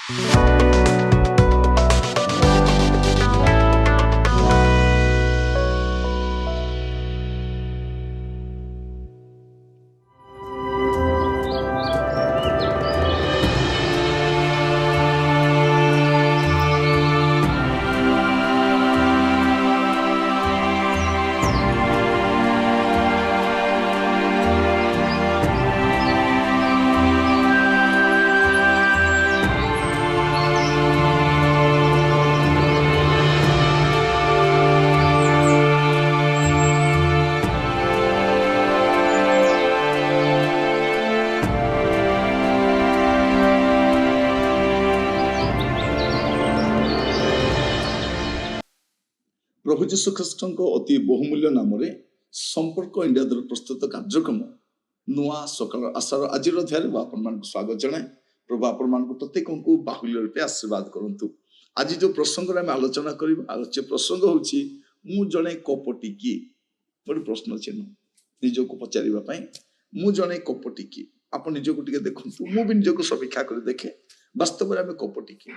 प्रभु जीशु ख्रीष्ट अति बहुमूल्य नाम संपर्क इंडिया द्वारा प्रस्तुत कार्यक्रम नुआ सकाल आशार आज आपण स्वागत जनाए। प्रभु आपण प्रत्येक को बाहुल्य रूपे आशीर्वाद करंतु। आज जो प्रसंग आम आलोचना कर आलोच्य प्रसंग हूँ मु जड़े कपटी कि गोटे प्रश्न चिन्ह निजक पचार मु जड़े कपटी कि आप निजक टे देखु मु भी निजक समीक्षा कर देखे वास्तव में आम कपटी कि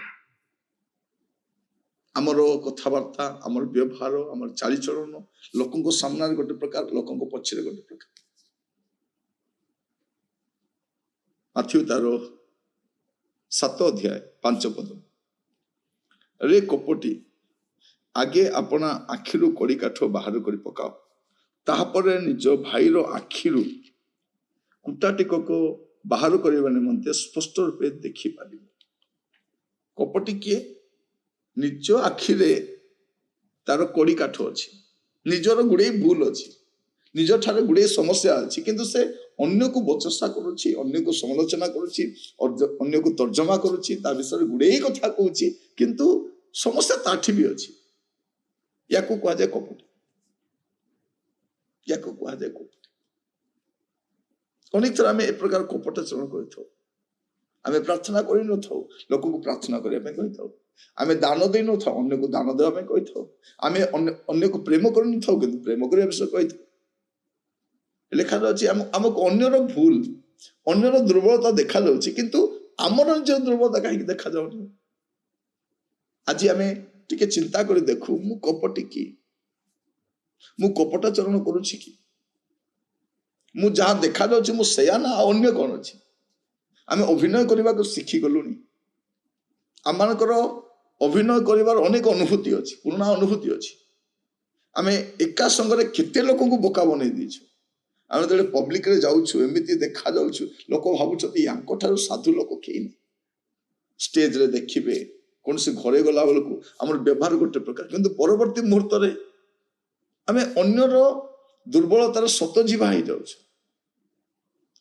आमर कथबार्ता आमर व्यवहार आमर चालीचलन लोकों सामना गोटे प्रकार लोकों पछरे गोटे प्रकार। माथ्यू तार 7 अध्याय 5 पद रे कपटी आगे अपना आखिरु कड़ी काठ बाहर कर पकाओ ताहापर निज भाईर आखिरु कुटाटिक को बाहर करने निमंते स्पष्ट रूपे देखि पारिबो। कपटी किए निज आखिरे तार कड़ी काठ अच्छी निजर गुड़े भूल अच्छी निज ठारे गुड़े समस्या अच्छी किंतु से अन्य को बचस्ता करुच्ची अन्य को समालोचना करुच्ची अन्य को तर्जमा करुच्ची ता विषय गुड़े कथा कहूँ किंतु समस्या ताठी भी अच्छी या कह जाए कपटी या कह जाए कपटी। अनेक थर आम ए प्रकार कपटाचरण कर आमे प्रार्थना कर लोक को प्रार्थना करने कही था आमे दान दे न था अन्य को दान देवाई कही था आमे अन्य को प्रेम कर न था कि प्रेम करने विषय कही था लिखा जाए आमको अन्यर भूल अन्यर दुर्बलता देखा जाऊँगी किंतु आमर निज दुर्बलता कहीं देखा जाऊनी। आज आम टिके चिंता कर देखु मु कपटी कि मु कपटाचरण करुछि कि मु जहाँ देखा जाऊँ मु सेया ना अन्य कौन अच्छी आम अभिनय करने को शिखी गलुनी आमर अभिनय कर अनेक अनुभूति अच्छी पुराना अनुभूति अच्छी आम एका संगे केते लोक को बोका बन दीचु आम जो पब्लिक रे जाऊँ एमती देखा जाऊँ लोक भावुं साधु लोक कहीं स्टेज रे देखिए कौन से घरे गला बेलू आम व्यवहार गोटे प्रकार किंतु परवर्ती मुहूर्त आम अन्यर दुर्बलतार सत जीवा हो जाऊँ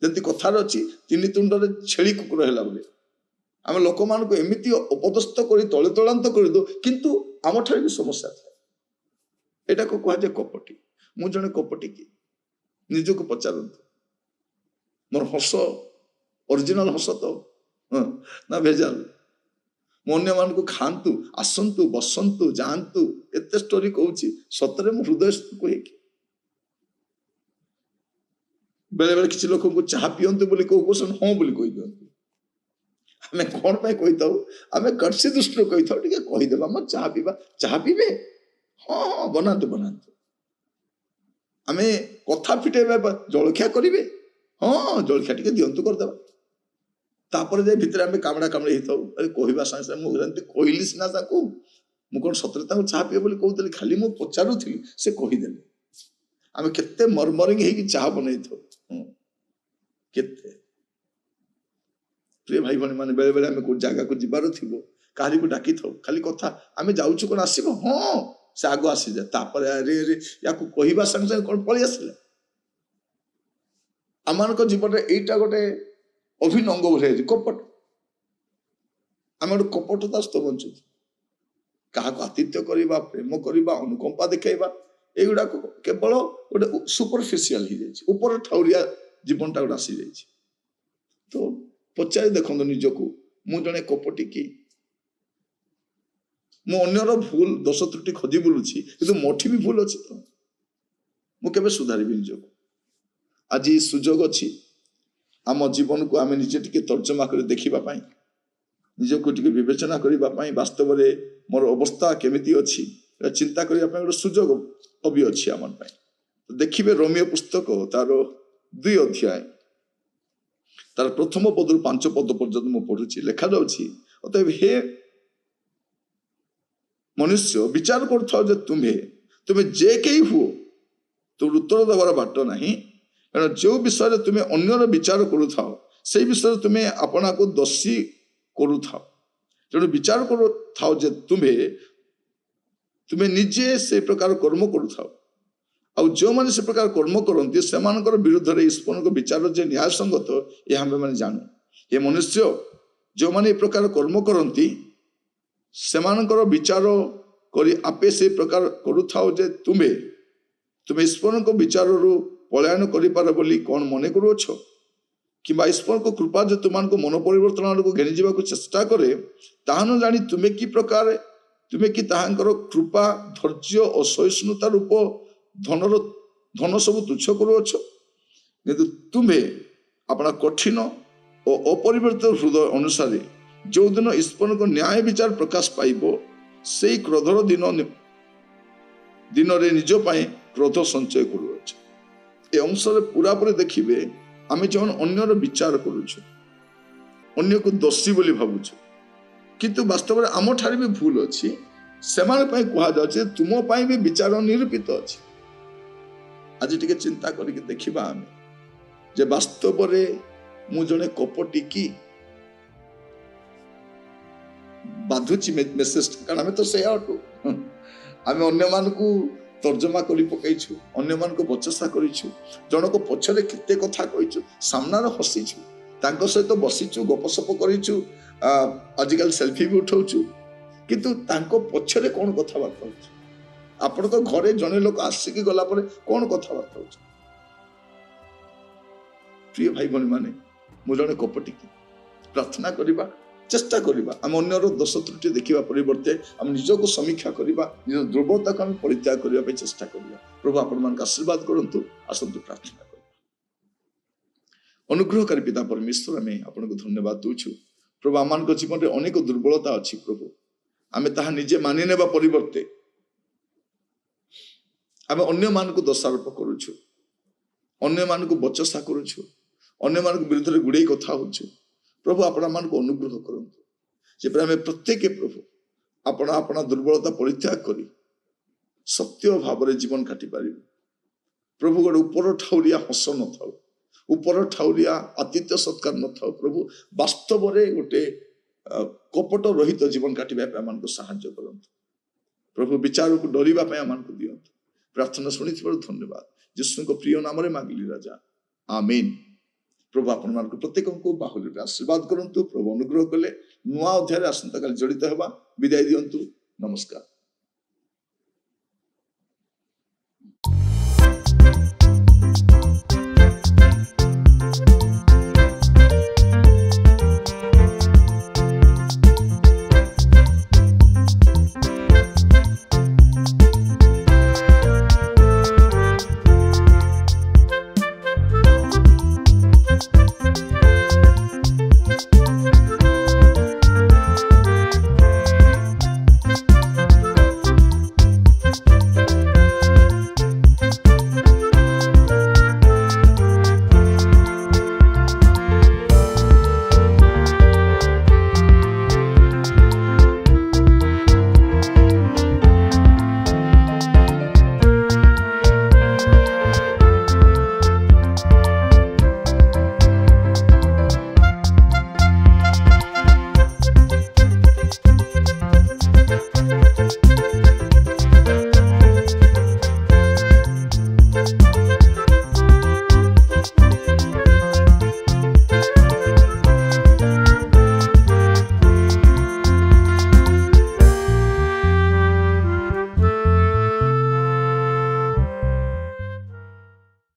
जमी कथार अच्छी 3 तुंडे छेली कुकुर है बोले आम लोक मान एमती अपदस्थ कर तले तलांत कर दो किंतु आम ठारे भी समस्या था एटा को कह जाए कपटी। मु जने कपटी कि निजक पचारतु मोर हस ओरिजिनल हस तो ना भेजाल अन्य मान को खातु आसतु बसतु जातु एत स्टोरी कहूँ सतरे मो हृदय कहे कि बेले बेले किसी लोक को चाह पीयंतु बोली कहूँ हाँ बोली कही दिंतु आम कौन पे कही था आम कर्सी दृष्टि कही था टे कहीदेव आम चाह पीवा चाह पीबे हाँ हाँ बनातु बनातु आम कथा फिटेबा जलखिया करेंगे हाँ जलखिया टे दिंतु करदे तापर जाए भितर आम कामड़ा कामड़ी होता अरे कहवा सागे मुझे कहली सीना मुझे कौन सतरे चाह पीए बोली कहते खाली मुझे पचारूली से कहीदे आम केते मरमरिंग होगी चाह बनई था केते प्रिय भाई भाई मैंने बेले बेले आम जगह को जीवार थी कहारी को डाकी था खाली कथा आम जाऊँ कौन आसब हाँ से आग आसी जाए तापर अरे अरे या कहवा सागे कौन पलि आसला आम जीवन में यहीटा गोटे अभिन्न अंग भरी कपट आम गोटे कपटता सहित बंचु क्या आतिथ्य करवा प्रेम करवा अनुकंपा देखा एगुड़ा केवल गोटे सुपरफिशियल हो जाए ऊपर ठाउरिया जीवनटा गोटे आसी जाए तो पचारि देखो निजक मु जड़े कपटी कि मु अन्यर भूल दोष त्रुटि खोजी बुलूची कि मोठी भी भूल अच्छी तो मुझे सुधारी निजक आज सुजोग अच्छी आम जीवन को आम निजे टिके तर्जमा कर देखा ନିଜକୁ ଟିକେ ବିବେଚନା କରିବା ପାଇଁ ବାସ୍ତବରେ ମୋର ଅବସ୍ଥା କେମିତି ଅଛି ଚିନ୍ତା କରିବା ପାଇଁ ଗୋଟେ ସୁଯୋଗ ବି ଅଛି ଆମ ପାଇଁ। ଦେଖିବେ ରୋମିଓ ପୁସ୍ତକ ତାର 2 ଅଧ୍ୟାୟ ତାର ପ୍ରଥମ ପଦରୁ 5 ପଦ ପର୍ଯ୍ୟନ୍ତ ମୁଁ ପଢୁଛି। ଲେଖାଯାଉଛି, ଅତଏବ ହେ ମନୁଷ୍ୟ ବିଚାର କରୁଥାଉ ଯେ ତୁମେ ଯେ କେହି ହୁଅ ତୁମ ଉତ୍ତର ଦେବାର ବାଟ ନାହିଁ, କାରଣ ଯେଉଁ ବିଷୟରେ ତୁମେ ଅନ୍ୟର ବିଚାର କରୁଥାଅ ସେଇ ବିଷୟରେ ତୁମେ ଆପଣାକୁ ଦୋଷୀ କରୁଥାଅ। ତେଣୁ ବିଚାର କରୁଥାଉ ଯେ ତୁମେ ନିଜେ ସେ ପ୍ରକାର କର୍ମ କରୁଥାଅ, ଆଉ ଯେଉଁମାନେ ସେ ପ୍ରକାର କର୍ମ କରନ୍ତି ସେମାନଙ୍କର ବିରୁଦ୍ଧରେ ଈଶ୍ୱରଙ୍କ ବିଚାର ଯେ ନ୍ୟାୟସଙ୍ଗତ ଏହା ଆମେମାନେ ଜାଣୁ। ଏ ମନୁଷ୍ୟ ଯେଉଁମାନେ ଏ ପ୍ରକାର କର୍ମ କରନ୍ତି ସେମାନଙ୍କର ବିଚାର କରି ଆପେ ସେ ପ୍ରକାର କରୁଥାଉ ଯେ ତୁମେ ଈଶ୍ୱରଙ୍କ ବିଚାରରୁ ପଳାୟନ କରିପାର ବୋଲି କ'ଣ ମନେ କରୁଅଛ? କିମ୍ବା ଈଶ୍ୱରଙ୍କ କୃପା ଯେ ତୁମମାନଙ୍କୁ ମନ ପରିବର୍ତ୍ତନ ଆଡ଼କୁ ଘେନି ଯିବାକୁ ଚେଷ୍ଟା କରେ ତାହା ନ ଜାଣି ତୁମେ କି ତାହାଙ୍କର କୃପା ଧୈର୍ଯ୍ୟ ଓ ସହିଷ୍ଣୁତା ରୂପ ଧନ ସବୁ ତୁଚ୍ଛ କରୁଅଛ? କିନ୍ତୁ ତୁମେ ଆପଣା କଠିନ ଓ ଅପରିବର୍ତ୍ତିତ ହୃଦୟ ଅନୁସାରେ ଯେଉଁଦିନ ଈଶ୍ୱରଙ୍କ ନ୍ୟାୟ ବିଚାର ପ୍ରକାଶ ପାଇବ ସେଇ କ୍ରୋଧର ଦିନରେ ନିଜ ପାଇଁ କ୍ରୋଧ ସଞ୍ଚୟ କରୁଅଛ। ଏ ଅଂଶରେ ପୁରାପୁରି ଦେଖିବେ ଆମେ ଯେଉଁମାନେ ଅନ୍ୟର ବିଚାର କରୁଛୁ, ଅନ୍ୟକୁ ଦୋଷୀ ବୋଲି ଭାବୁଛୁ, କିନ୍ତୁ ବାସ୍ତବରେ ଆମଠାରେ ବି ଭୁଲ ଅଛି। ସେମାନେ ପାଇଁ କୁହାଯାଉଛି ତୁମ ପାଇଁ ବି ବିଚାର ନିରୂପିତ ଅଛି। ଆଜି ଟିକେ ଚିନ୍ତା କରିକି ଦେଖିବା ଆମେ ଯେ ବାସ୍ତବରେ ମୁଁ ଜଣେ କପଟି କି? ବାଧୁଛି ମେସେଜ, କାରଣ ଆମେ ତ ସେଇଆ ଅଟୁ। ଆମେ ଅନ୍ୟମାନଙ୍କୁ ତର୍ଜମା କରି ପକେଇଛୁ, ଅନ୍ୟମାନଙ୍କୁ ବଚସା କରିଛୁ, ଜଣକ ପଛରେ କେତେ କଥା କହିଛୁ, ସାମ୍ନାରେ ହସିଛୁ, ତାଙ୍କ ସହିତ ବସିଛୁ, ଗପସପ କରିଛୁ, ଆଜିକାଲି ସେଲ୍ଫି ବି ଉଠାଉଛୁ, କିନ୍ତୁ ତାଙ୍କ ପଛରେ କ'ଣ କଥାବାର୍ତ୍ତା ହଉଛି? ଆପଣଙ୍କ ଘରେ ଜଣେ ଲୋକ ଆସିକି ଗଲା ପରେ କ'ଣ କଥାବାର୍ତ୍ତା ହଉଛି? ପ୍ରିୟ ଭାଇ ଭଉଣୀ ମାନେ, ମୁଁ ଜଣେ କପଟି କି? ପ୍ରାର୍ଥନା କରିବା, ଚେଷ୍ଟା କରିବା ଆମେ ଅନ୍ୟର ଦୋଷ ତ୍ରୁଟି ଦେଖିବା ପରିବର୍ତ୍ତେ ଆମେ ନିଜକୁ ସମୀକ୍ଷା କରିବା, ନିଜ ଦୁର୍ବଳତାକୁ ଆମେ ପରିତ୍ୟାଗ କରିବା ପାଇଁ ଚେଷ୍ଟା କରିବା। ପ୍ରଭୁ ଆପଣମାନଙ୍କୁ ଆଶୀର୍ବାଦ କରନ୍ତୁ। ଆସନ୍ତୁ ପ୍ରାର୍ଥନା କରିବା। ଅନୁଗ୍ରହକାରୀ ପିତା ପରମେଶ୍ୱର, ଆମେ ଆପଣଙ୍କୁ ଧନ୍ୟବାଦ ଦେଉଛୁ। ପ୍ରଭୁ ଆମମାନଙ୍କ ଜୀବନରେ ଅନେକ ଦୁର୍ବଳତା ଅଛି ପ୍ରଭୁ, ଆମେ ତାହା ନିଜେ ମାନି ନେବା ପରିବର୍ତ୍ତେ ଆମେ ଅନ୍ୟମାନଙ୍କୁ ଦୋଷାରୋପ କରୁଛୁ, ଅନ୍ୟମାନଙ୍କୁ ବଚସା କରୁଛୁ, ଅନ୍ୟମାନଙ୍କ ବିରୁଦ୍ଧରେ ଗୁଡ଼େଇ କଥା ହଉଛୁ। ପ୍ରଭୁ ଆପଣ ଆମମାନଙ୍କୁ ଅନୁଗ୍ରହ କରନ୍ତୁ, ଯେପରି ଆମେ ପ୍ରତ୍ୟେକ ପ୍ରଭୁ ଆପଣା ଦୁର୍ବଳତା ପରିତ୍ୟାଗ କରି ସତ୍ୟ ଭାବରେ ଜୀବନ କାଟି ପାରିବୁ। ପ୍ରଭୁ ଗୋଟେ ଉପର ଠାଉରିଆ ହସ ନଥାଉ, ଉପର ଠାଉରିଆ ଆତିଥ୍ୟ ସତ୍କାର ନଥାଉ। ପ୍ରଭୁ ବାସ୍ତବରେ ଗୋଟେ କପଟ ରହିତ ଜୀବନ କାଟିବା ପାଇଁ ଆମମାନଙ୍କୁ ସାହାଯ୍ୟ କରନ୍ତୁ। ପ୍ରଭୁ ବିଚାରକୁ ଡରିବା ପାଇଁ ଆମମାନଙ୍କୁ ଦିଅନ୍ତୁ। ପ୍ରାର୍ଥନା ଶୁଣିଥିବାରୁ ଧନ୍ୟବାଦ। ଯୀଶୁଙ୍କ ପ୍ରିୟ ନାମରେ ମାଗିଲି ରାଜା, ଆମେନ୍। ପ୍ରଭୁ ଆପଣମାନଙ୍କୁ ପ୍ରତ୍ୟେକଙ୍କୁ ବାହୁଲ୍ୟରେ ଆଶୀର୍ବାଦ କରନ୍ତୁ। ପ୍ରଭୁ ଅନୁଗ୍ରହ କଲେ ନୂଆ ଅଧ୍ୟାୟରେ ଆସନ୍ତାକାଲି ଜଡ଼ିତ ହେବା। ବିଦାୟ ଦିଅନ୍ତୁ। ନମସ୍କାର।